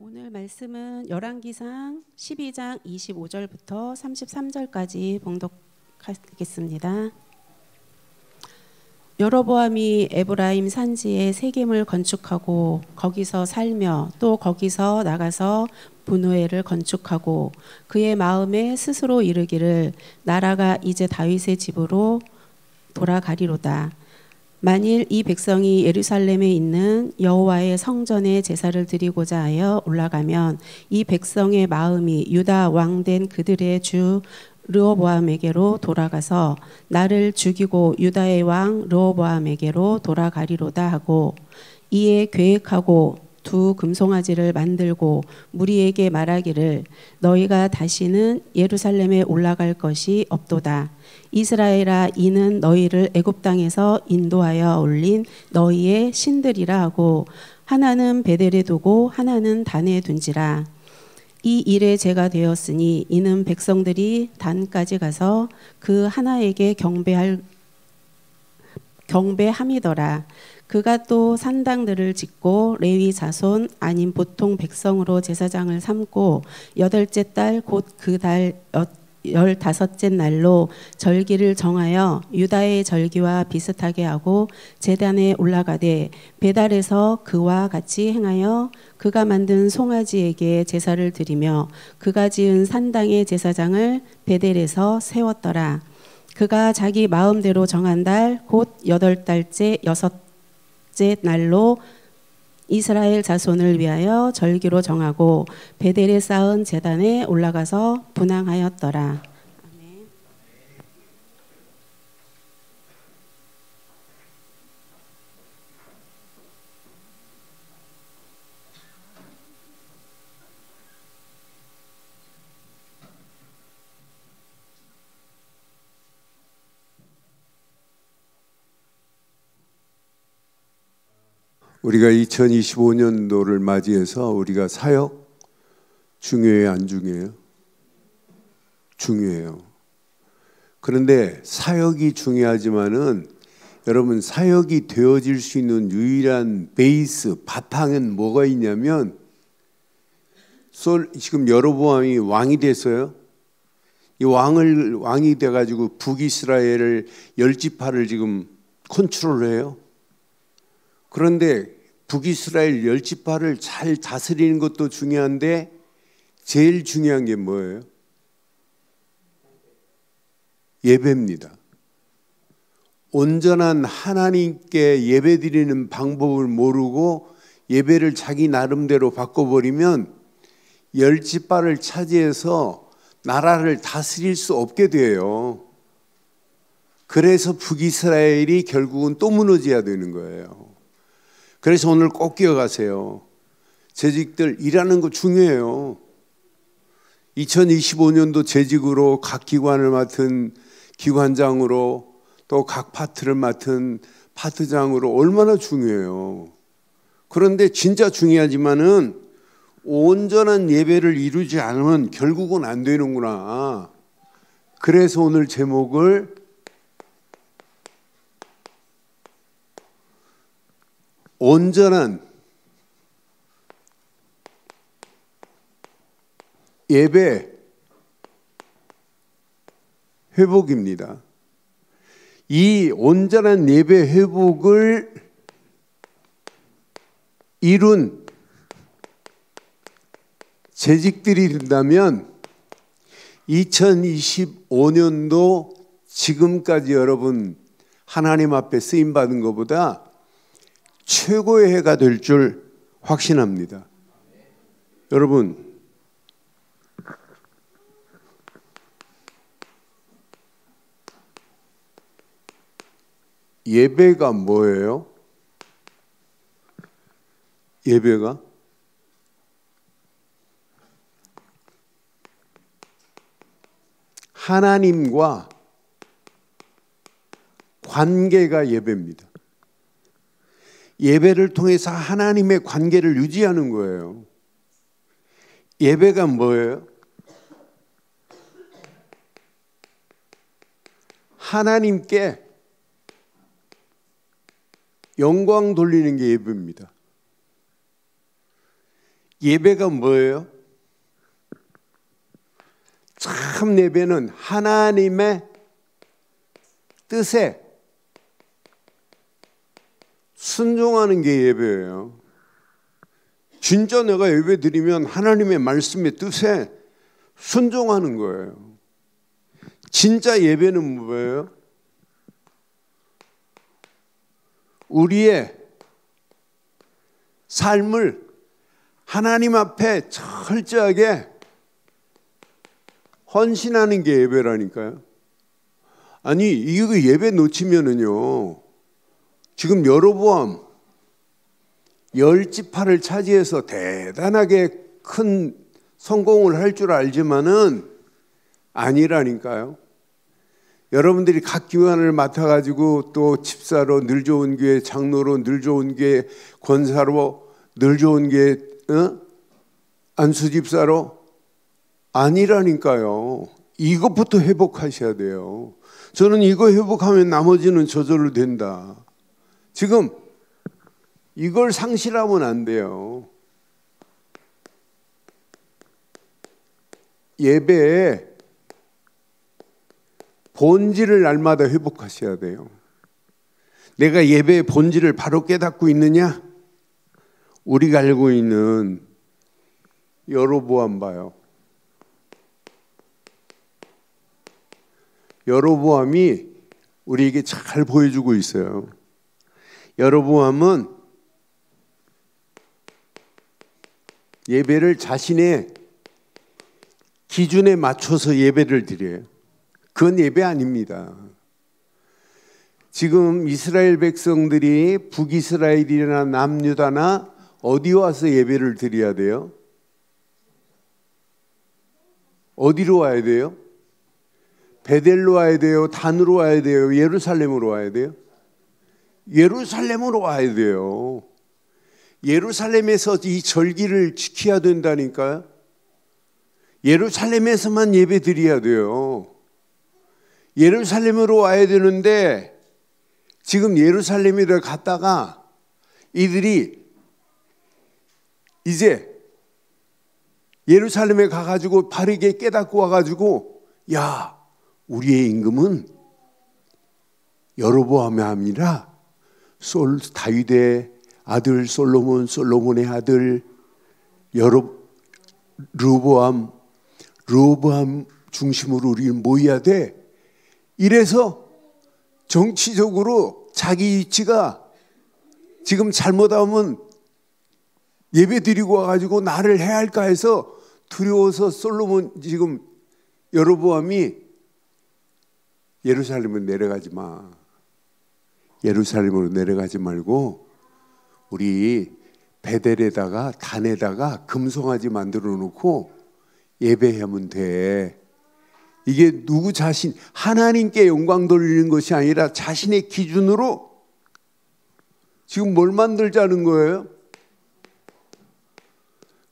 오늘 말씀은 열왕기상 12장 25절부터 33절까지 봉독하겠습니다. 여로보암이 에브라임 산지에 세겜을 건축하고 거기서 살며 또 거기서 나가서 분우엘을 건축하고 그의 마음에 스스로 이르기를 나라가 이제 다윗의 집으로 돌아가리로다. 만일 이 백성이 예루살렘에 있는 여호와의 성전에 제사를 드리고자 하여 올라가면 이 백성의 마음이 유다 왕된 그들의 주 르호보암에게로 돌아가서 나를 죽이고 유다의 왕 르호보암에게로 돌아가리로다 하고 이에 계획하고 두 금송아지를 만들고 무리에게 말하기를 너희가 다시는 예루살렘에 올라갈 것이 없도다. 이스라엘아 이는 너희를 애굽 땅에서 인도하여 올린 너희의 신들이라 하고 하나는 베델에 두고 하나는 단에 둔지라. 이 일에 제가 되었으니 이는 백성들이 단까지 가서 그 하나에게 경배함이더라. 그가 또 산당들을 짓고 레위 자손 아닌 보통 백성으로 제사장을 삼고 8째 달 곧 그 달 15째 날로 절기를 정하여 유다의 절기와 비슷하게 하고 제단에 올라가되 베달에서 그와 같이 행하여 그가 만든 송아지에게 제사를 드리며 그가 지은 산당의 제사장을 베델에서 세웠더라. 그가 자기 마음대로 정한 달 곧 8달째 6째 날로 이스라엘 자손을 위하여 절기로 정하고 베델에 쌓은 제단에 올라가서 분향하였더라. 아멘. 우리가 2025년도를 맞이해서 우리가 사역 중요해요, 안 중요해요? 중요해요. 그런데 사역이 중요하지만은 여러분 사역이 되어질 수 있는 유일한 베이스, 바탕은 뭐가 있냐면 지금 여로보암이 왕이 됐어요. 이 왕이 돼가지고 북이스라엘을 10지파를 지금 컨트롤해요. 그런데 북이스라엘 10지파를 잘 다스리는 것도 중요한데 제일 중요한 게 뭐예요? 예배입니다. 온전한 하나님께 예배드리는 방법을 모르고 예배를 자기 나름대로 바꿔버리면 10지파를 차지해서 나라를 다스릴 수 없게 돼요. 그래서 북이스라엘이 결국은 또 무너져야 되는 거예요. 그래서 오늘 꼭 기억하세요. 재직들 일하는 거 중요해요. 2025년도 재직으로 각 기관을 맡은 기관장으로 또 각 파트를 맡은 파트장으로 얼마나 중요해요. 그런데 진짜 중요하지만은 온전한 예배를 이루지 않으면 결국은 안 되는구나. 그래서 오늘 제목을 온전한 예배 회복입니다. 이 온전한 예배 회복을 이룬 재직들이 된다면 2025년도 지금까지 여러분 하나님 앞에 쓰임받은 것보다 최고의 해가 될 줄 확신합니다. 여러분 예배가 뭐예요? 예배가 하나님과 관계가 예배입니다. 예배를 통해서 하나님의 관계를 유지하는 거예요. 예배가 뭐예요? 하나님께 영광 돌리는 게 예배입니다. 예배가 뭐예요? 참 예배는 하나님의 뜻에 순종하는 게 예배예요. 진짜 내가 예배 드리면 하나님의 말씀의 뜻에 순종하는 거예요. 진짜 예배는 뭐예요? 우리의 삶을 하나님 앞에 철저하게 헌신하는 게 예배라니까요. 아니 이거 예배 놓치면은요, 지금 여로보암 10지파를 차지해서 대단하게 큰 성공을 할 줄 알지만은 아니라니까요. 여러분들이 각 기관을 맡아가지고 또 집사로, 늘 좋은 교회 장로로, 늘 좋은 교회 권사로, 늘 좋은 교회 안수집사로 아니라니까요. 이것부터 회복하셔야 돼요. 저는 이거 회복하면 나머지는 저절로 된다. 지금 이걸 상실하면 안 돼요. 예배에 본질을 날마다 회복하셔야 돼요. 내가 예배의 본질을 바로 깨닫고 있느냐? 우리가 알고 있는 여로보암 봐요. 여로보암이 우리에게 잘 보여주고 있어요. 여로보암은 예배를 자신의 기준에 맞춰서 예배를 드려요. 그건 예배 아닙니다. 지금 이스라엘 백성들이 북이스라엘이나 남유다나 어디 와서 예배를 드려야 돼요? 어디로 와야 돼요? 베델로 와야 돼요? 단으로 와야 돼요? 예루살렘으로 와야 돼요? 예루살렘으로 와야 돼요. 예루살렘에서 이 절기를 지켜야 된다니까요. 예루살렘에서만 예배 드려야 돼요. 예루살렘으로 와야 되는데 지금 예루살렘에 갔다가 이들이 이제 예루살렘에 가가지고 바르게 깨닫고 와가지고, 야, 우리의 임금은 여로보암이 아니라 다윗의 아들 솔로몬, 솔로몬의 아들 르호보암 중심으로 우리는 모여야 돼. 이래서 정치적으로 자기 위치가 지금 잘못하면 예배 드리고 와가지고 나를 해야 할까 해서 두려워서 지금 여로보암이 예루살렘으로 내려가지 마. 예루살렘으로 내려가지 말고 우리 베델에다가 단에다가 금송아지 만들어 놓고 예배하면 돼. 이게 누구 자신, 하나님께 영광 돌리는 것이 아니라 자신의 기준으로 지금 뭘 만들자는 거예요?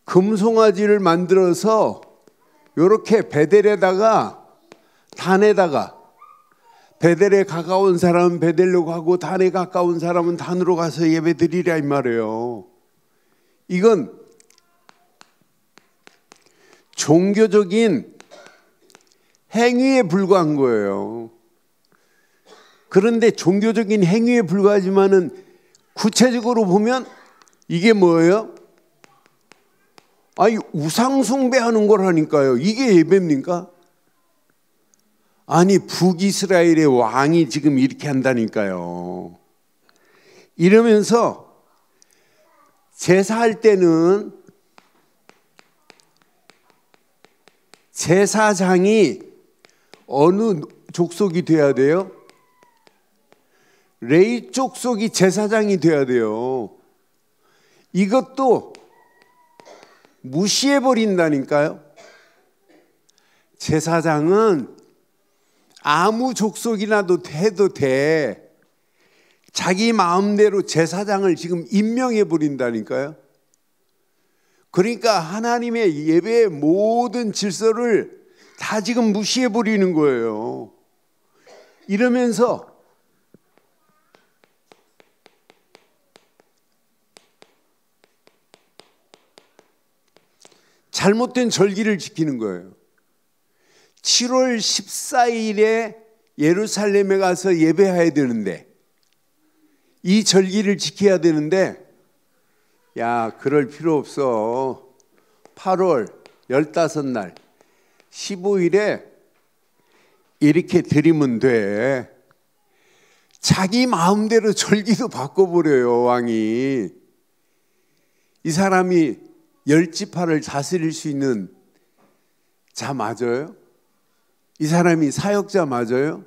금송아지를 만들어서 이렇게 베델에다가 단에다가, 베델에 가까운 사람은 베델로 가고 단에 가까운 사람은 단으로 가서 예배 드리라 이 말이에요. 이건 종교적인 행위에 불과한 거예요. 그런데 종교적인 행위에 불과하지만은 구체적으로 보면 이게 뭐예요? 아니, 우상 숭배하는 거라니까요. 이게 예배입니까? 아니, 북이스라엘의 왕이 지금 이렇게 한다니까요. 이러면서 제사할 때는 제사장이 어느 족속이 돼야 돼요? 레위 족속이 제사장이 돼야 돼요. 이것도 무시해버린다니까요. 제사장은 아무 족속이라도 해도 돼. 자기 마음대로 제사장을 지금 임명해버린다니까요. 그러니까 하나님의 예배의 모든 질서를 다 지금 무시해버리는 거예요. 이러면서 잘못된 절기를 지키는 거예요. 7월 14일에 예루살렘에 가서 예배해야 되는데, 이 절기를 지켜야 되는데, 야, 그럴 필요 없어. 8월 15날 15일에 이렇게 드리면 돼. 자기 마음대로 절기도 바꿔버려요, 왕이. 이 사람이 열지파를 다스릴 수 있는 자 맞아요? 이 사람이 사역자 맞아요?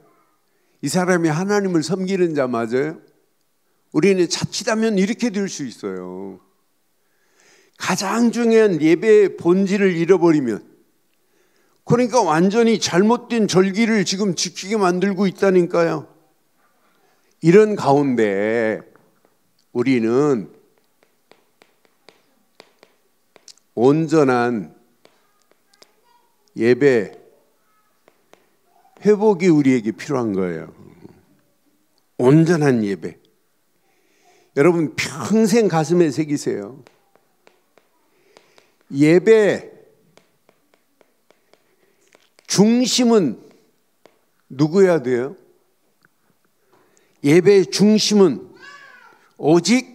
이 사람이 하나님을 섬기는 자 맞아요? 우리는 자칫하면 이렇게 될 수 있어요. 가장 중요한 예배의 본질을 잃어버리면, 그러니까 완전히 잘못된 절기를 지금 지키게 만들고 있다니까요. 이런 가운데 우리는 온전한 예배 회복이 우리에게 필요한 거예요. 온전한 예배. 여러분 평생 가슴에 새기세요. 예배 중심은 누구여야 돼요? 예배의 중심은 오직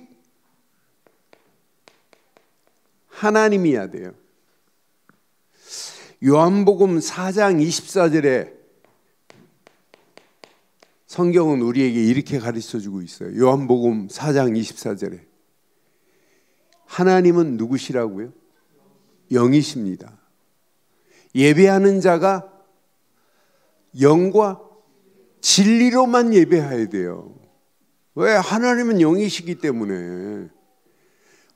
하나님이어야 돼요. 요한복음 4장 24절에 성경은 우리에게 이렇게 가르쳐주고 있어요. 요한복음 4장 24절에 하나님은 누구시라고요? 영이십니다. 예배하는 자가 영과 진리로만 예배해야 돼요. 왜? 하나님은 영이시기 때문에.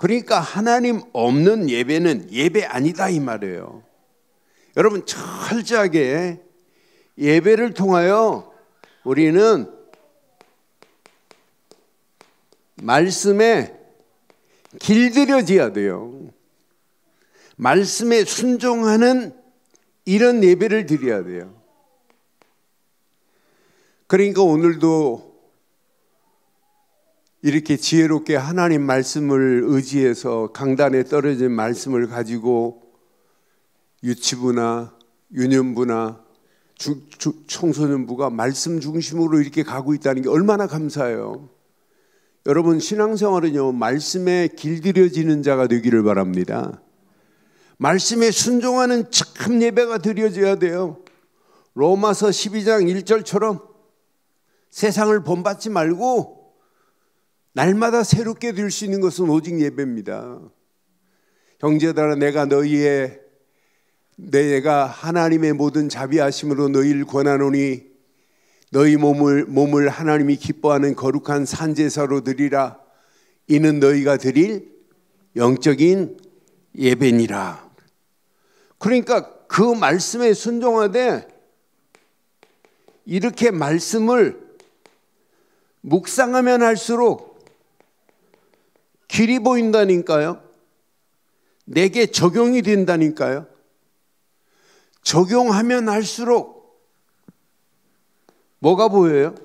그러니까 하나님 없는 예배는 예배 아니다 이 말이에요. 여러분 철저하게 예배를 통하여 우리는 말씀에 길들여져야 돼요. 말씀에 순종하는 이런 예배를 드려야 돼요. 그러니까 오늘도 이렇게 지혜롭게 하나님 말씀을 의지해서 강단에 떨어진 말씀을 가지고 유치부나 유년부나 청소년부가 말씀 중심으로 이렇게 가고 있다는 게 얼마나 감사해요. 여러분 신앙생활은요 말씀에 길들여지는 자가 되기를 바랍니다. 말씀에 순종하는 참 예배가 드려져야 돼요. 로마서 12장 1절처럼 세상을 본받지 말고 날마다 새롭게 될 수 있는 것은 오직 예배입니다. 형제들아 내가 하나님의 모든 자비하심으로 너희를 권하노니 너희 몸을 하나님이 기뻐하는 거룩한 산제사로 드리라. 이는 너희가 드릴 영적인 예배니라. 그러니까 그 말씀에 순종하되 이렇게 말씀을 묵상하면 할수록 길이 보인다니까요. 내게 적용이 된다니까요. 적용하면 할수록 뭐가 보여요?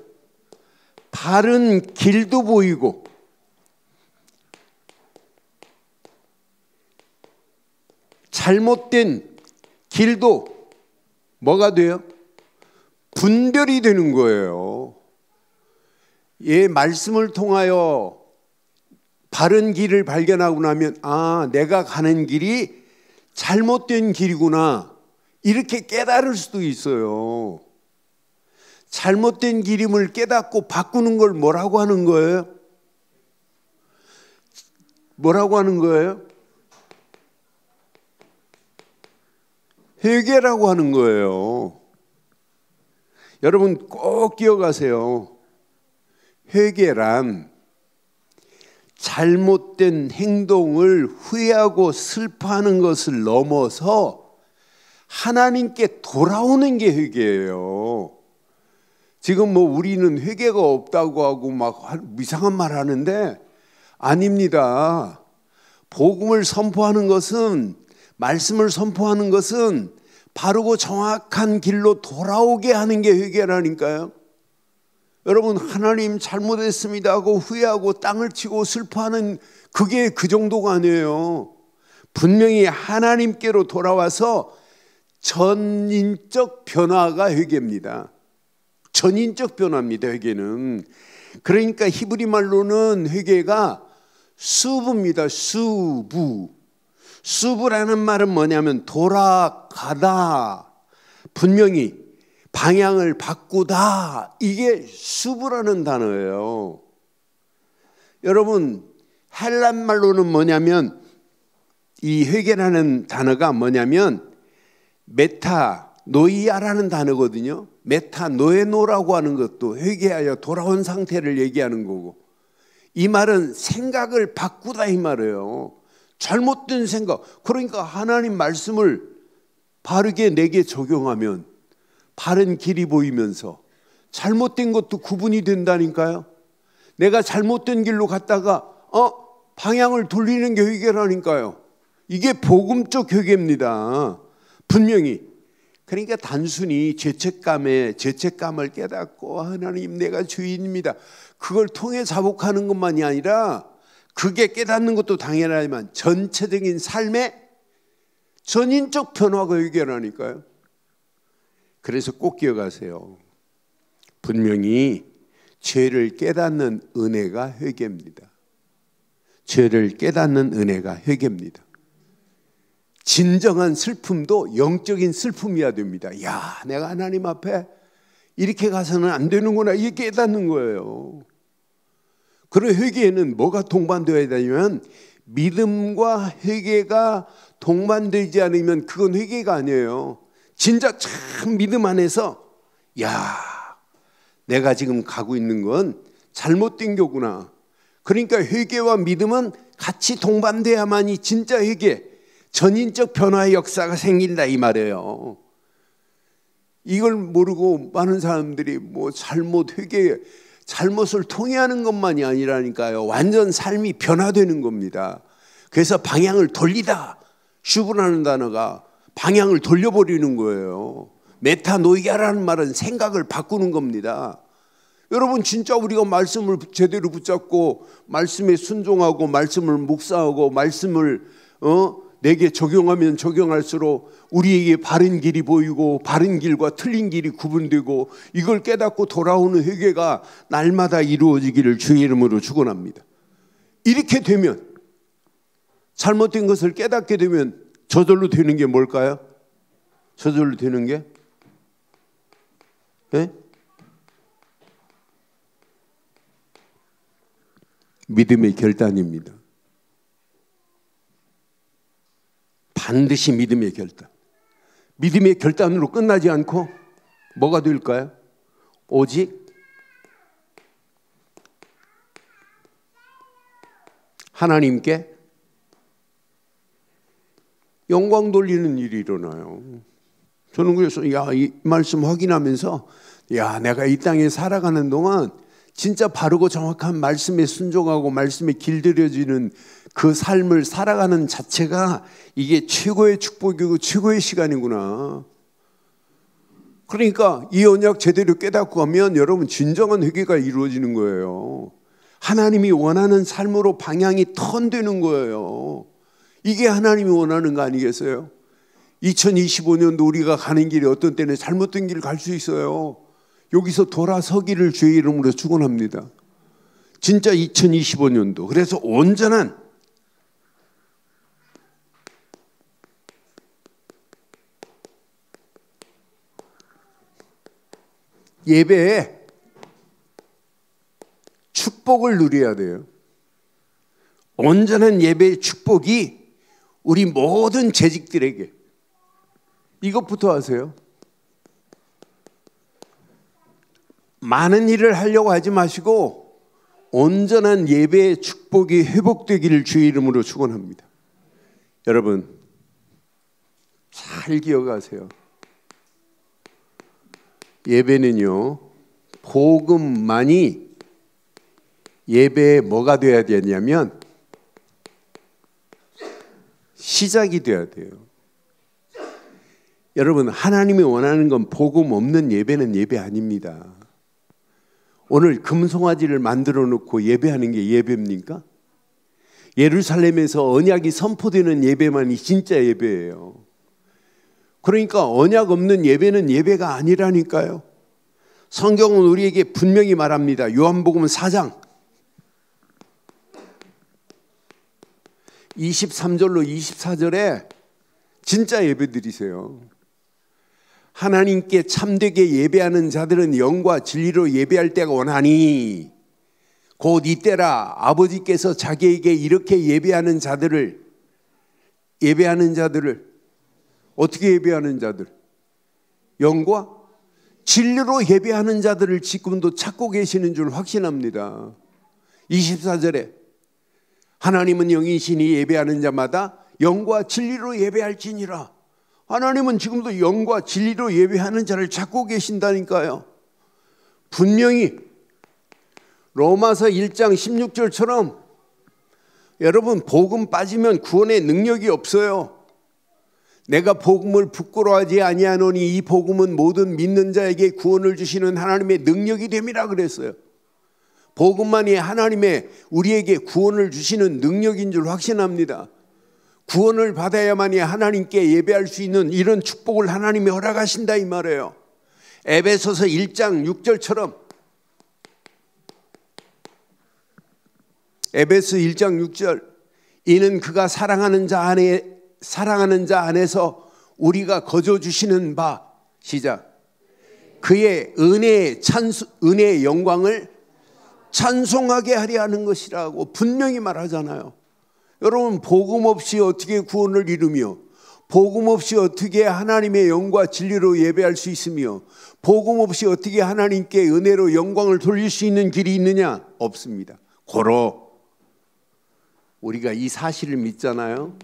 바른 길도 보이고 잘못된 길도 뭐가 돼요? 분별이 되는 거예요. 이 말씀을 통하여 바른 길을 발견하고 나면 아, 내가 가는 길이 잘못된 길이구나 이렇게 깨달을 수도 있어요. 잘못된 길임을 깨닫고 바꾸는 걸 뭐라고 하는 거예요? 뭐라고 하는 거예요? 회개라고 하는 거예요. 여러분 꼭 기억하세요. 회개란 잘못된 행동을 후회하고 슬퍼하는 것을 넘어서 하나님께 돌아오는 게 회개예요. 지금 뭐 우리는 회개가 없다고 하고 막 이상한 말 하는데 아닙니다. 복음을 선포하는 것은 말씀을 선포하는 것은 바르고 정확한 길로 돌아오게 하는 게 회개라니까요. 여러분 하나님 잘못했습니다 하고 후회하고 땅을 치고 슬퍼하는 그게 그 정도가 아니에요. 분명히 하나님께로 돌아와서 전인적 변화가 회개입니다. 전인적 변화입니다. 회개는. 그러니까 히브리 말로는 회개가 수부입니다. 수부. 수부라는 말은 뭐냐면 돌아가다, 분명히 방향을 바꾸다, 이게 수부라는 단어예요. 여러분, 헬란 말로는 뭐냐면, 이 회개라는 단어가 뭐냐면 메타노이아라는 단어거든요. 메타노에노라고 하는 것도 회개하여 돌아온 상태를 얘기하는 거고, 이 말은 생각을 바꾸다 이 말이에요. 잘못된 생각. 그러니까 하나님 말씀을 바르게 내게 적용하면 바른 길이 보이면서 잘못된 것도 구분이 된다니까요. 내가 잘못된 길로 갔다가 방향을 돌리는 게 회개라니까요. 이게 복음적 회개입니다. 분명히. 그러니까 단순히 죄책감을 깨닫고 하나님 내가 죄인입니다, 그걸 통해 자복하는 것만이 아니라, 그게 깨닫는 것도 당연하지만 전체적인 삶의 전인적 변화가 회개라니까요. 그래서 꼭 기억하세요. 분명히 죄를 깨닫는 은혜가 회개입니다. 죄를 깨닫는 은혜가 회개입니다. 진정한 슬픔도 영적인 슬픔이어야 됩니다. 야, 내가 하나님 앞에 이렇게 가서는 안 되는구나, 이게 깨닫는 거예요. 그런 회개에는 뭐가 동반되어야 되냐면, 믿음과 회개가 동반되지 않으면 그건 회개가 아니에요. 진짜 참 믿음 안에서 야, 내가 지금 가고 있는 건 잘못된 거구나. 그러니까 회개와 믿음은 같이 동반돼야만이 진짜 회개, 전인적 변화의 역사가 생긴다 이 말이에요. 이걸 모르고 많은 사람들이 뭐 잘못을 통해하는 것만이 아니라니까요. 완전 삶이 변화되는 겁니다. 그래서 방향을 돌리다, 슈브라는 단어가 방향을 돌려버리는 거예요. 메타노이아라는 말은 생각을 바꾸는 겁니다. 여러분, 진짜 우리가 말씀을 제대로 붙잡고 말씀에 순종하고 말씀을 묵상하고 말씀을 내게 적용하면 적용할수록 우리에게 바른 길이 보이고 바른 길과 틀린 길이 구분되고, 이걸 깨닫고 돌아오는 회개가 날마다 이루어지기를 주의 이름으로 축원합니다. 이렇게 되면, 잘못된 것을 깨닫게 되면 저절로 되는 게 뭘까요? 저절로 되는 게? 네? 믿음의 결단입니다. 반드시 믿음의 결단. 믿음의 결단으로 끝나지 않고 뭐가 될까요? 오직 하나님께 영광 돌리는 일이 일어나요. 저는 그래서 이 말씀 확인하면서 내가 이 땅에 살아가는 동안 진짜 바르고 정확한 말씀에 순종하고 말씀에 길들여지는 그 삶을 살아가는 자체가 이게 최고의 축복이고 최고의 시간이구나. 그러니까 이 언약 제대로 깨닫고 하면 여러분 진정한 회개가 이루어지는 거예요. 하나님이 원하는 삶으로 방향이 턴되는 거예요. 이게 하나님이 원하는 거 아니겠어요? 2025년도 우리가 가는 길이 어떤 때는 잘못된 길을 갈 수 있어요. 여기서 돌아서기를 주의 이름으로 축원합니다. 진짜 2025년도. 그래서 온전한 예배에 축복을 누려야 돼요. 온전한 예배의 축복이 우리 모든 재직들에게, 이것부터 하세요. 많은 일을 하려고 하지 마시고 온전한 예배의 축복이 회복되기를 주의 이름으로 축원합니다. 여러분 잘 기억하세요. 예배는요, 복음만이 예배에 뭐가 돼야 되냐면 시작이 돼야 돼요. 여러분, 하나님이 원하는 건 복음 없는 예배는 예배 아닙니다. 오늘 금송아지를 만들어 놓고 예배하는 게 예배입니까? 예루살렘에서 언약이 선포되는 예배만이 진짜 예배예요. 그러니까 언약 없는 예배는 예배가 아니라니까요. 성경은 우리에게 분명히 말합니다. 요한복음 4장 23절로 24절에 진짜 예배 드리세요. 하나님께 참되게 예배하는 자들은 영과 진리로 예배할 때가 오나니 곧 이때라. 아버지께서 자기에게 이렇게 예배하는 자들을 어떻게 예배하는 자들? 영과 진리로 예배하는 자들을 지금도 찾고 계시는 줄 확신합니다. 24절에 하나님은 영이시니 예배하는 자마다 영과 진리로 예배할지니라. 하나님은 지금도 영과 진리로 예배하는 자를 찾고 계신다니까요. 분명히 로마서 1장 16절처럼 여러분, 복음 빠지면 구원의 능력이 없어요. 내가 복음을 부끄러워하지 아니하노니 이 복음은 모든 믿는 자에게 구원을 주시는 하나님의 능력이 됨이라 그랬어요. 복음만이 하나님의 우리에게 구원을 주시는 능력인 줄 확신합니다. 구원을 받아야만이 하나님께 예배할 수 있는 이런 축복을 하나님이 허락하신다 이 말이에요. 에베소서 1장 6절처럼 에베소 1장 6절 이는 그가 사랑하는 자 안에서 우리가 거저 주시는 바 시작 그의 은혜의 영광을 찬송하게 하려 하는 것이라고 분명히 말하잖아요. 여러분, 복음 없이 어떻게 구원을 이루며 복음 없이 어떻게 하나님의 영과 진리로 예배할 수 있으며 복음 없이 어떻게 하나님께 은혜로 영광을 돌릴 수 있는 길이 있느냐? 없습니다. 고로 우리가 이 사실을 믿잖아요.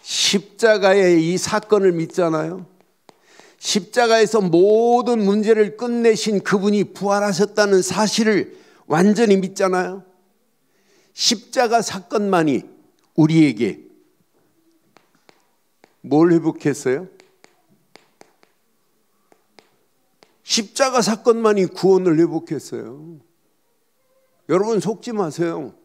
십자가의 이 사건을 믿잖아요. 십자가에서 모든 문제를 끝내신 그분이 부활하셨다는 사실을 완전히 믿잖아요. 십자가 사건만이 우리에게 뭘 회복했어요? 십자가 사건만이 구원을 회복했어요. 여러분 속지 마세요.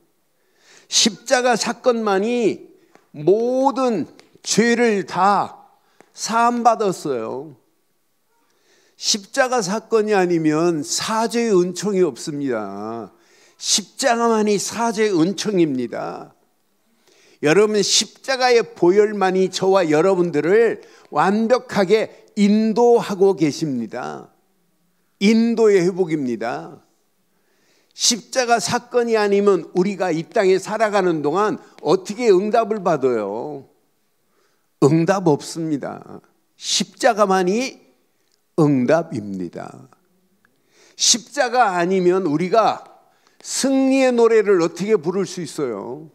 십자가 사건만이 모든 죄를 다 사함받았어요. 십자가 사건이 아니면 사죄의 은총이 없습니다. 십자가만이 사죄의 은총입니다. 여러분, 십자가의 보혈만이 저와 여러분들을 완벽하게 인도하고 계십니다. 인도의 회복입니다. 십자가 사건이 아니면 우리가 이 땅에 살아가는 동안 어떻게 응답을 받아요? 응답 없습니다. 십자가만이 응답입니다. 십자가 아니면 우리가 승리의 노래를 어떻게 부를 수 있어요?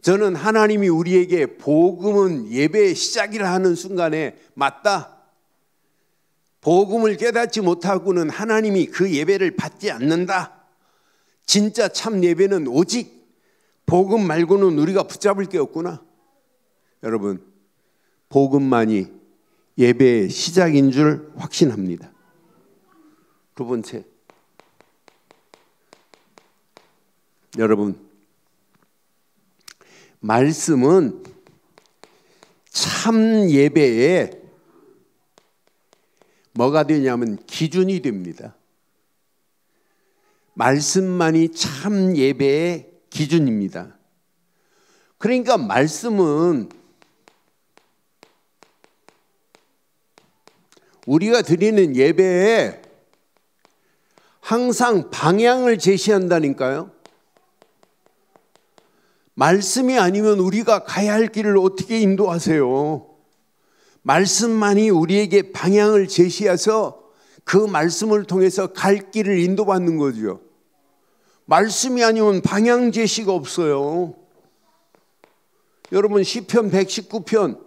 저는 하나님이 우리에게 복음은 예배의 시작이라 하는 순간에 맞다. 복음을 깨닫지 못하고는 하나님이 그 예배를 받지 않는다. 진짜 참 예배는 오직 복음 말고는 우리가 붙잡을 게 없구나. 여러분, 복음만이 예배의 시작인 줄 확신합니다. 두 번째, 여러분, 말씀은 참 예배의 뭐가 되냐면 기준이 됩니다. 말씀만이 참 예배의 기준입니다. 그러니까 말씀은 우리가 드리는 예배에 항상 방향을 제시한다니까요. 말씀이 아니면 우리가 가야 할 길을 어떻게 인도하세요? 말씀만이 우리에게 방향을 제시해서 그 말씀을 통해서 갈 길을 인도받는 거죠. 말씀이 아니면 방향 제시가 없어요. 여러분, 시편 119편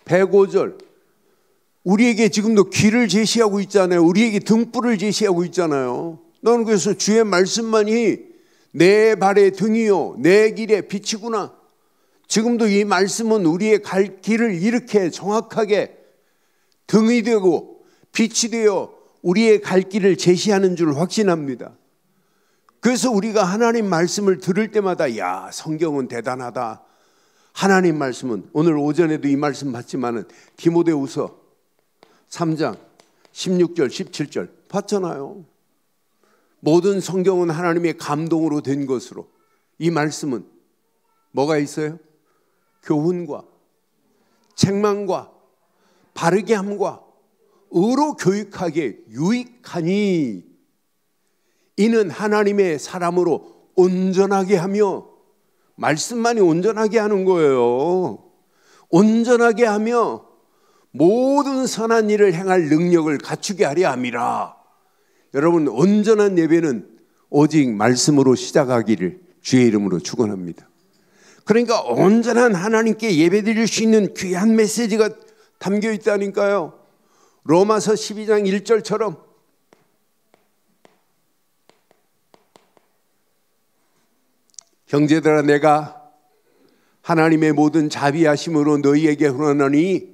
105절 우리에게 지금도 길을 제시하고 있잖아요. 우리에게 등불을 제시하고 있잖아요. 너는 그래서 주의 말씀만이 내 발의 등이요 내 길의 빛이구나. 지금도 이 말씀은 우리의 갈 길을 이렇게 정확하게 등이 되고 빛이 되어 우리의 갈 길을 제시하는 줄 확신합니다. 그래서 우리가 하나님 말씀을 들을 때마다 야, 성경은 대단하다. 하나님 말씀은, 오늘 오전에도 이 말씀 봤지만은 디모데후서 3장 16절 17절 봤잖아요. 모든 성경은 하나님의 감동으로 된 것으로, 이 말씀은 뭐가 있어요? 교훈과 책망과 바르게 함과 의로 교육하기에 유익하니 이는 하나님의 사람으로 온전하게 하며, 말씀만이 온전하게 하는 거예요. 온전하게 하며 모든 선한 일을 행할 능력을 갖추게 하려 함이라. 여러분, 온전한 예배는 오직 말씀으로 시작하기를 주의 이름으로 축원합니다. 그러니까 온전한 하나님께 예배드릴 수 있는 귀한 메시지가 담겨 있다니까요. 로마서 12장 1절처럼 형제들아, 내가 하나님의 모든 자비하심으로 너희에게 훈하노니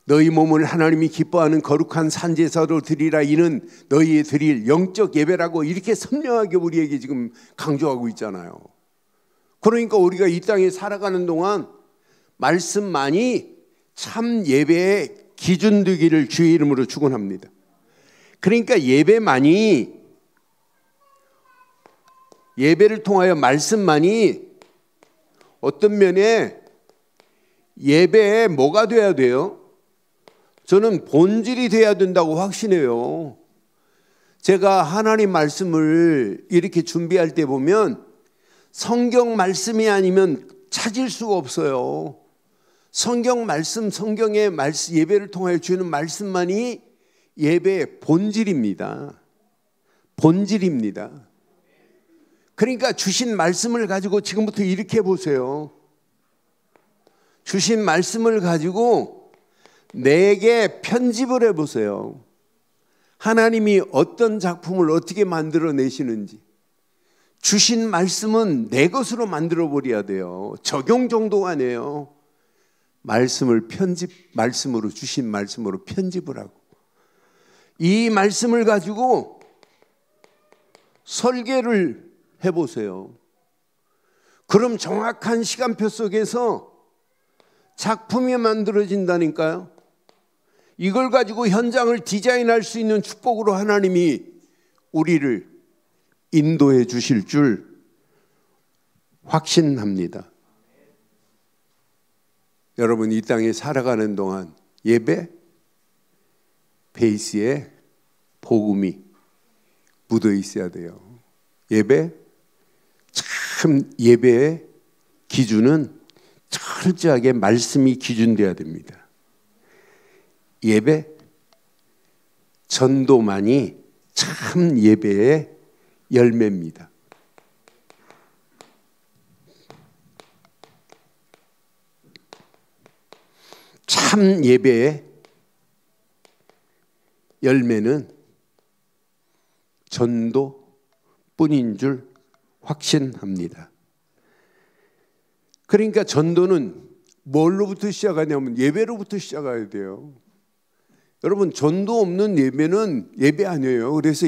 너희 몸을 하나님이 기뻐하는 거룩한 산제사로 드리라. 이는 너희의 드릴 영적 예배라고 이렇게 선명하게 우리에게 지금 강조하고 있잖아요. 그러니까 우리가 이 땅에 살아가는 동안 말씀만이 참 예배의 기준 되기를 주의 이름으로 축원합니다. 그러니까 예배를 통하여 말씀만이 어떤 면에 예배에 뭐가 돼야 돼요? 저는 본질이 돼야 된다고 확신해요. 제가 하나님 말씀을 이렇게 준비할 때 보면 성경 말씀이 아니면 찾을 수가 없어요. 성경 말씀, 성경의 말씀, 예배를 통하여 주는 말씀만이 예배의 본질입니다. 본질입니다. 그러니까 주신 말씀을 가지고 지금부터 이렇게 보세요. 주신 말씀을 가지고 내게 편집을 해보세요. 하나님이 어떤 작품을 어떻게 만들어내시는지. 주신 말씀은 내 것으로 만들어버려야 돼요. 적용 정도가 아니에요. 말씀으로, 주신 말씀으로 편집을 하고, 이 말씀을 가지고 설계를 해보세요. 그럼 정확한 시간표 속에서 작품이 만들어진다니까요. 이걸 가지고 현장을 디자인할 수 있는 축복으로 하나님이 우리를 인도해 주실 줄 확신합니다. 여러분, 이 땅에 살아가는 동안 예배 베이스에 복음이 묻어 있어야 돼요. 예배의 기준은 철저하게 말씀이 기준돼야 됩니다. 예배, 전도만이 참 예배의 열매입니다. 참 예배의 열매는 전도뿐인 줄 확신합니다. 그러니까 전도는 뭘로부터 시작하냐면 예배로부터 시작해야 돼요. 여러분, 전도 없는 예배는 예배 아니에요. 그래서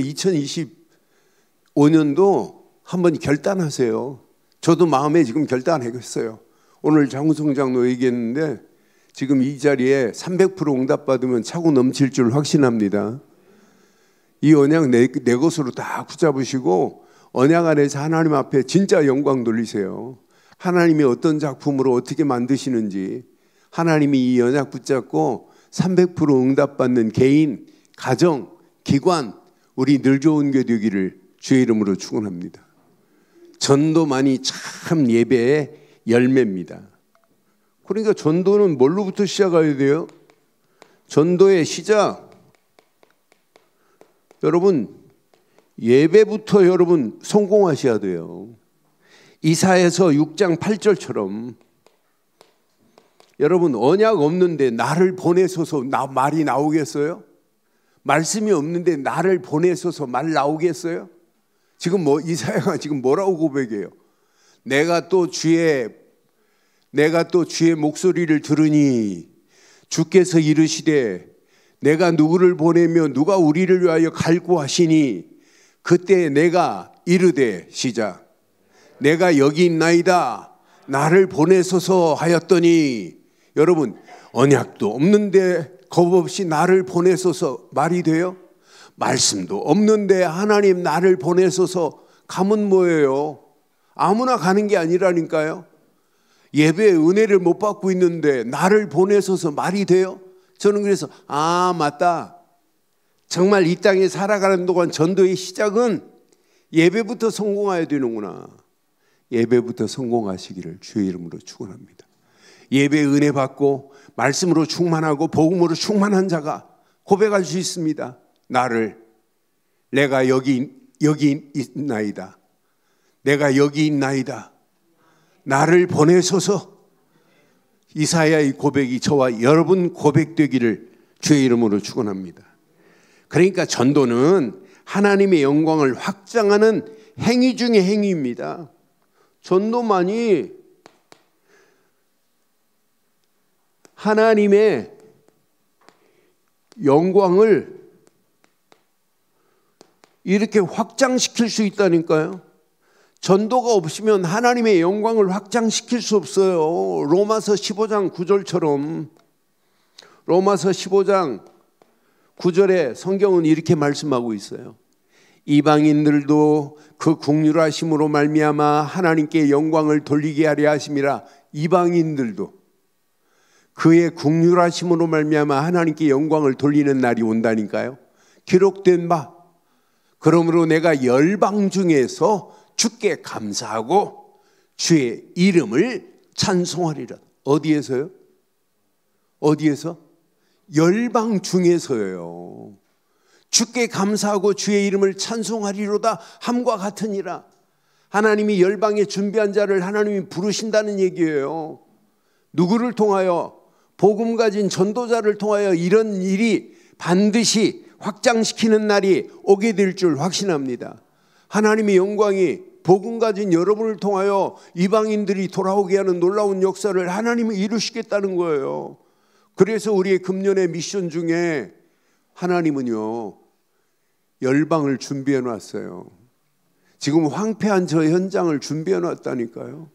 2025년도 한번 결단하세요. 저도 마음에 지금 결단하겠어요. 오늘 장우성 장로 얘기했는데 지금 이 자리에 300% 응답받으면 차고 넘칠 줄 확신합니다. 이 언약 내 것으로 다 붙잡으시고 언약 안에서 하나님 앞에 진짜 영광 돌리세요. 하나님이 어떤 작품으로 어떻게 만드시는지, 하나님이 이 언약 붙잡고 300% 응답받는 개인, 가정, 기관, 우리 늘 좋은 교 되기를 주의 이름으로 축원합니다. 전도만이 참 예배의 열매입니다. 그러니까 전도는 뭘로부터 시작해야 돼요? 전도의 시작, 여러분, 예배부터 여러분 성공하셔야 돼요. 이사야서 6장 8절처럼 여러분, 언약 없는데 나를 보내소서 말이 나오겠어요? 말씀이 없는데 나를 보내소서 말 나오겠어요? 지금 이사야가 지금 뭐라고 고백해요? 내가 또 주의 목소리를 들으니 주께서 이르시되 내가 누구를 보내며 누가 우리를 위하여 갈고 하시니 그때 내가 이르되 시작. 내가 여기 있나이다. 나를 보내소서 하였더니. 여러분, 언약도 없는데 겁없이 나를 보내소서 말이 돼요? 말씀도 없는데 하나님 나를 보내소서 가면 뭐예요? 아무나 가는 게 아니라니까요. 예배의 은혜를 못 받고 있는데 나를 보내소서 말이 돼요? 저는 그래서 맞다. 정말 이 땅에 살아가는 동안 전도의 시작은 예배부터 성공해야 되는구나. 예배부터 성공하시기를 주의 이름으로 축원합니다. 예배 은혜 받고 말씀으로 충만하고 복음으로 충만한 자가 고백할 수 있습니다. 내가 여기 있나이다. 내가 여기 있나이다. 나를 보내소서. 이사야의 고백이 저와 여러분 고백되기를 주의 이름으로 축원합니다. 그러니까 전도는 하나님의 영광을 확장하는 행위 중의 행위입니다. 전도만이 하나님의 영광을 이렇게 확장시킬 수 있다니까요. 전도가 없으면 하나님의 영광을 확장시킬 수 없어요. 로마서 15장 9절처럼 로마서 15장 9절에 성경은 이렇게 말씀하고 있어요. 이방인들도 그 긍휼하심으로 말미암아 하나님께 영광을 돌리게 하려 하심이라. 이방인들도 그의 긍휼하심으로 말미암아 하나님께 영광을 돌리는 날이 온다니까요. 기록된 바 그러므로 내가 열방 중에서 주께 감사하고 주의 이름을 찬송하리라. 어디에서요? 어디에서? 열방 중에서요. 주께 감사하고 주의 이름을 찬송하리로다 함과 같으니라. 하나님이 열방에 준비한 자를 하나님이 부르신다는 얘기예요. 누구를 통하여? 복음 가진 전도자를 통하여 이런 일이 반드시 확장시키는 날이 오게 될 줄 확신합니다. 하나님의 영광이 복음 가진 여러분을 통하여 이방인들이 돌아오게 하는 놀라운 역사를 하나님은 이루시겠다는 거예요. 그래서 우리의 금년의 미션 중에 하나님은요, 열방을 준비해 놨어요. 지금 황폐한 저 현장을 준비해 놨다니까요.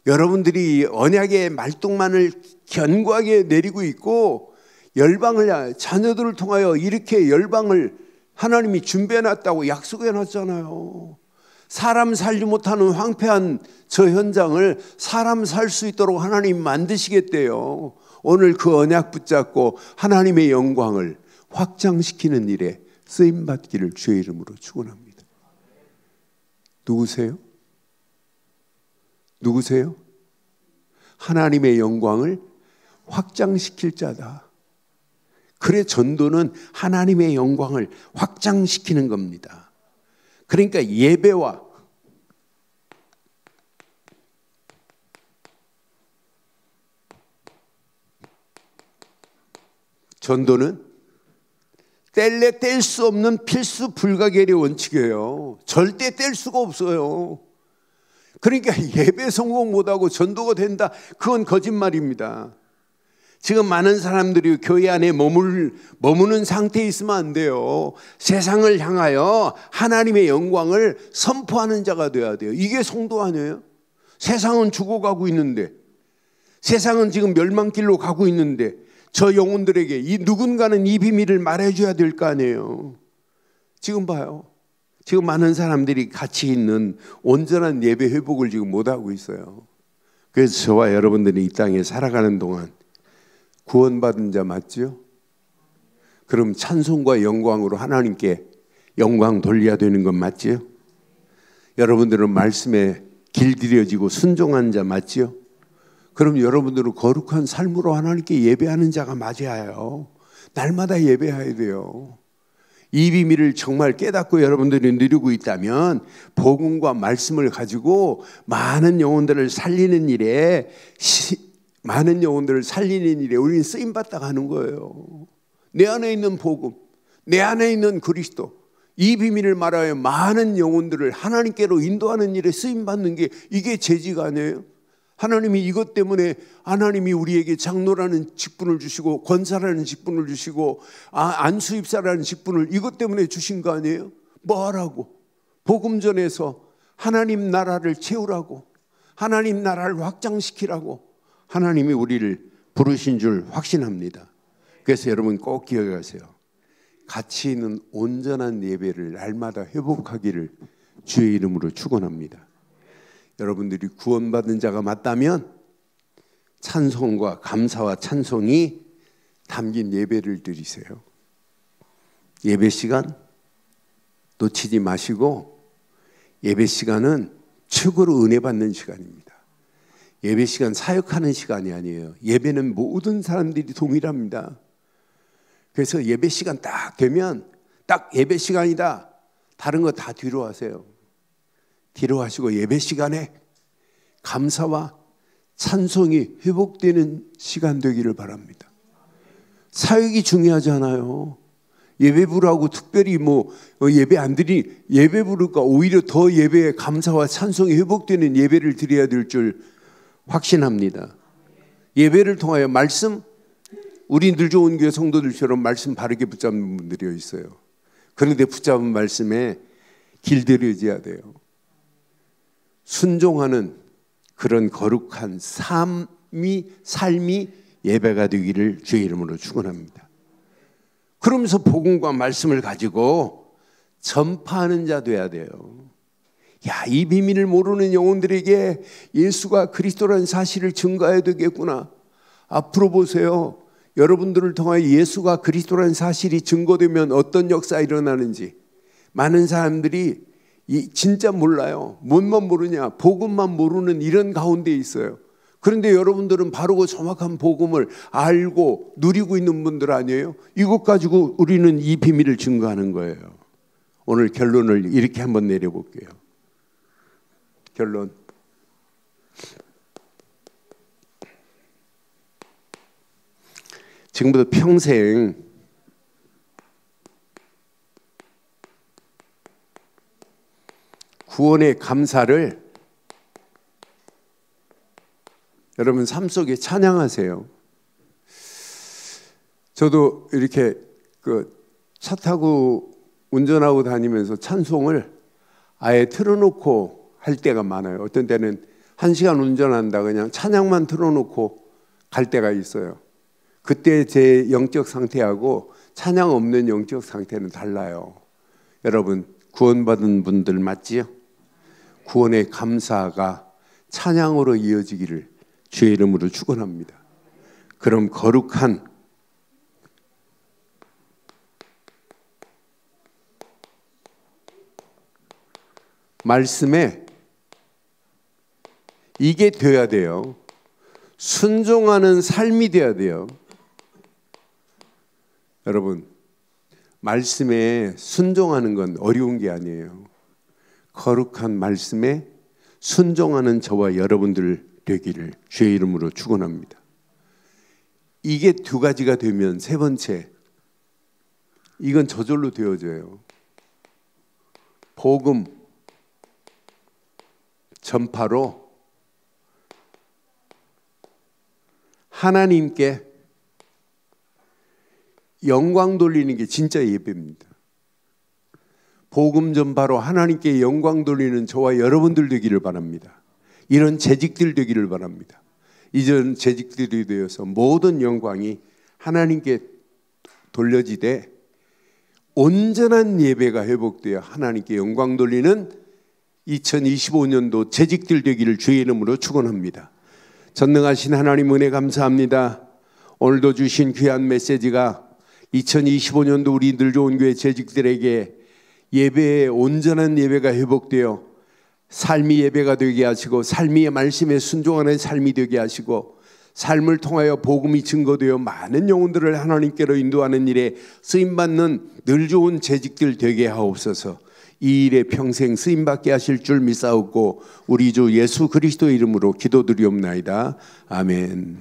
여러분들이 언약의 말뚝만을 견고하게 내리고 있고 열방을, 자녀들을 통하여 이렇게 열방을 하나님이 준비해 놨다고 약속해 놨잖아요. 사람 살지 못하는 황폐한 저 현장을 사람 살 수 있도록 하나님 만드시겠대요. 오늘 그 언약 붙잡고 하나님의 영광을 확장시키는 일에 쓰임받기를 주의 이름으로 축원합니다. 누구세요? 누구세요? 하나님의 영광을 확장시킬 자다. 그래 전도는 하나님의 영광을 확장시키는 겁니다. 그러니까 예배와 전도는 뗄래 뗄 수 없는 필수 불가결의 원칙이에요. 절대 뗄 수가 없어요. 그러니까 예배 성공 못하고 전도가 된다, 그건 거짓말입니다. 지금 많은 사람들이 교회 안에 머무는 상태에 있으면 안 돼요. 세상을 향하여 하나님의 영광을 선포하는 자가 돼야 돼요. 이게 성도 아니에요? 세상은 죽어가고 있는데, 세상은 지금 멸망길로 가고 있는데 저 영혼들에게 이 누군가는 이 비밀을 말해줘야 될 거 아니에요. 지금 봐요. 지금 많은 사람들이 같이 있는 온전한 예배 회복을 지금 못하고 있어요. 그래서 저와 여러분들이 이 땅에 살아가는 동안 구원받은 자 맞죠? 그럼 찬송과 영광으로 하나님께 영광 돌려야 되는 건 맞지요? 여러분들은 말씀에 길들여지고 순종한 자 맞지요? 그럼 여러분들은 거룩한 삶으로 하나님께 예배하는 자가 맞아요. 날마다 예배해야 돼요. 이 비밀을 정말 깨닫고 여러분들이 누리고 있다면 복음과 말씀을 가지고 많은 영혼들을 살리는 일에 우리는 쓰임받다 가는 거예요. 내 안에 있는 복음, 내 안에 있는 그리스도, 이 비밀을 말하여 많은 영혼들을 하나님께로 인도하는 일에 쓰임받는 게 이게 재직 아니에요? 하나님이 이것 때문에 하나님이 우리에게 장로라는 직분을 주시고 권사라는 직분을 주시고 안수입사라는 직분을 이것 때문에 주신 거 아니에요? 뭐하라고? 복음 전해서 하나님 나라를 채우라고, 하나님 나라를 확장시키라고 하나님이 우리를 부르신 줄 확신합니다. 그래서 여러분 꼭 기억하세요. 가치 있는 온전한 예배를 날마다 회복하기를 주의 이름으로 축원합니다. 여러분들이 구원받은 자가 맞다면 찬송과 감사와 찬송이 담긴 예배를 드리세요. 예배 시간 놓치지 마시고, 예배 시간은 최고로 은혜 받는 시간입니다. 예배 시간 사역하는 시간이 아니에요. 예배는 모든 사람들이 동일합니다. 그래서 예배 시간 딱 되면 딱 예배 시간이다, 다른 거 다 뒤로 하세요. 뒤로 하시고 예배 시간에 감사와 찬송이 회복되는 시간 되기를 바랍니다. 사역이 중요하지 않아요. 예배 부르라고 특별히 예배 안 드리, 예배 부르니까 오히려 더 예배에 감사와 찬송이 회복되는 예배를 드려야 될 줄 확신합니다. 예배를 통하여 말씀, 우리 늘 좋은 교회 성도들처럼 말씀 바르게 붙잡는 분들이 있어요. 그런데 붙잡은 말씀에 길들여져야 돼요. 순종하는 그런 거룩한 삶이 예배가 되기를 주의 이름으로 축원합니다. 그러면서 복음과 말씀을 가지고 전파하는 자 돼야 돼요. 야, 이 비밀을 모르는 영혼들에게 예수가 그리스도라는 사실을 증거해야 되겠구나. 앞으로 보세요. 여러분들을 통하여 예수가 그리스도라는 사실이 증거되면 어떤 역사가 일어나는지 많은 사람들이 진짜 몰라요. 뭔만 모르냐, 복음만 모르는 이런 가운데 있어요. 그런데 여러분들은 바르고 정확한 복음을 알고 누리고 있는 분들 아니에요? 이것 가지고 우리는 이 비밀을 증거하는 거예요. 오늘 결론을 이렇게 한번 내려볼게요. 결론. 지금부터 평생 구원의 감사를 여러분 삶 속에 찬양하세요. 저도 이렇게 차 타고 운전하고 다니면서 찬송을 아예 틀어놓고 할 때가 많아요. 어떤 때는 1시간 운전한다 그냥 찬양만 틀어놓고 갈 때가 있어요. 그때 제 영적 상태하고 찬양 없는 영적 상태는 달라요. 여러분 구원받은 분들 맞지요? 구원의 감사가 찬양으로 이어지기를 주의 이름으로 축원합니다. 그럼 거룩한 말씀에 이게 돼야 돼요. 순종하는 삶이 돼야 돼요. 여러분 말씀에 순종하는 건 어려운 게 아니에요. 거룩한 말씀에 순종하는 저와 여러분들 되기를 주의 이름으로 축원합니다. 이게 두 가지가 되면 세 번째, 이건 저절로 되어져요. 복음 전파로 하나님께 영광 돌리는 게 진짜 예배입니다. 복음 전파로 하나님께 영광 돌리는 저와 여러분들 되기를 바랍니다. 이런 재직들 되기를 바랍니다. 이전 재직들이 되어서 모든 영광이 하나님께 돌려지되 온전한 예배가 회복되어 하나님께 영광 돌리는 2025년도 재직들 되기를 주의 이름으로 축원합니다. 전능하신 하나님 은혜 감사합니다. 오늘도 주신 귀한 메시지가 2025년도 우리 늘 좋은 교회 재직들에게 예배의 온전한 예배가 회복되어 삶이 예배가 되게 하시고 삶이 말씀에 순종하는 삶이 되게 하시고 삶을 통하여 복음이 증거되어 많은 영혼들을 하나님께로 인도하는 일에 쓰임받는 늘 좋은 재직들 되게 하옵소서. 이 일에 평생 쓰임받게 하실 줄 믿사옵고 우리 주 예수 그리스도의 이름으로 기도드리옵나이다. 아멘.